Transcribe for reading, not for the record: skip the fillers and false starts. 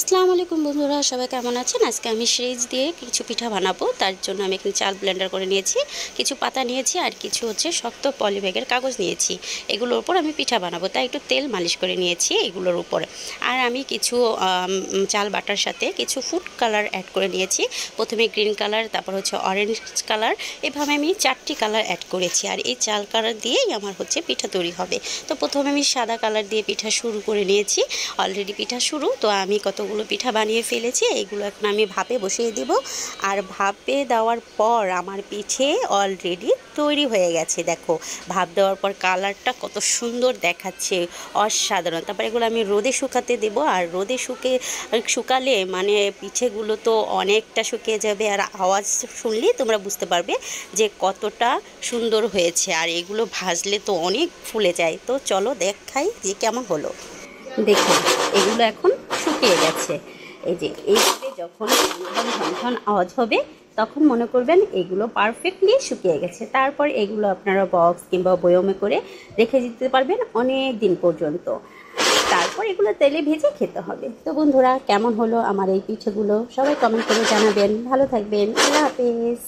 আসসালামু আলাইকুম বন্ধুরা, সবাই কেমন আছেন? আজকে আমি সিরিজ দিয়ে কিছু পিঠা বানাবো। তার জন্য আমি এখানে চাল ব্লেন্ডার করে নিয়েছি, কিছু পাতা নিয়েছি আর কিছু হচ্ছে শক্ত পলিব্যাগের কাগজ নিয়েছি। এগুলোর উপর আমি পিঠা বানাবো, তাই একটু তেল মালিশ করে নিয়েছি এগুলোর উপর। আর আমি কিছু চাল বাটার সাথে কিছু ফুড কালার অ্যাড করে নিয়েছি। প্রথমে গ্রিন কালার, তারপর হচ্ছে অরেঞ্জ কালার, এভাবে আমি 4টি কালার অ্যাড করেছি। আর এই চাল কালার দিয়েই আমার হচ্ছে পিঠা তৈরি হবে। তো প্রথমে আমি সাদা কালার দিয়ে পিঠা শুরু করে নিয়েছি। অলরেডি পিঠা শুরু, তো আমি কতগুলো পিঠা বানিয়ে ফেলেছি। এগুলো এখন আমি ভাপে বসিয়ে দিব। আর ভাপে দেওয়ার পর আমার পিঠে অলরেডি তৈরি হয়ে গেছে। দেখো, ভাপ দেওয়ার পর কালারটা কত সুন্দর দেখাচ্ছে, অসাধারণ। তারপর এগুলো আমি রোদে শুকাতে দেব। আর রোদে শুকালে মানে পিঠেগুলো তো অনেকটা শুকিয়ে যাবে, আর আওয়াজ শুনলেই তোমরা বুঝতে পারবে যে কতটা সুন্দর হয়েছে। আর এগুলো ভাজলে তো অনেক ফুলে যায়। তো চলো দেখাই যে কেমন হলো। দেখুন, এগুলো এখন শুকিয়ে গেছে। এই যে এইভাবে যখন ঝনঝন আওয়াজ হবে তখন মনে করবেন এগুলো পারফেক্টলি শুকিয়ে গেছে। তারপর এগুলো আপনারা বক্স কিংবা বয়মে করে রেখে দিতে পারবেন অনেক দিন পর্যন্ত। তারপর এগুলো তেলে ভেজে খেতে হবে। তো বন্ধুরা, কেমন হলো আমার এই পিঠেগুলো সবাই কমেন্ট করে জানাবেন। ভালো থাকবেন, আল্লাহ হাফেজ।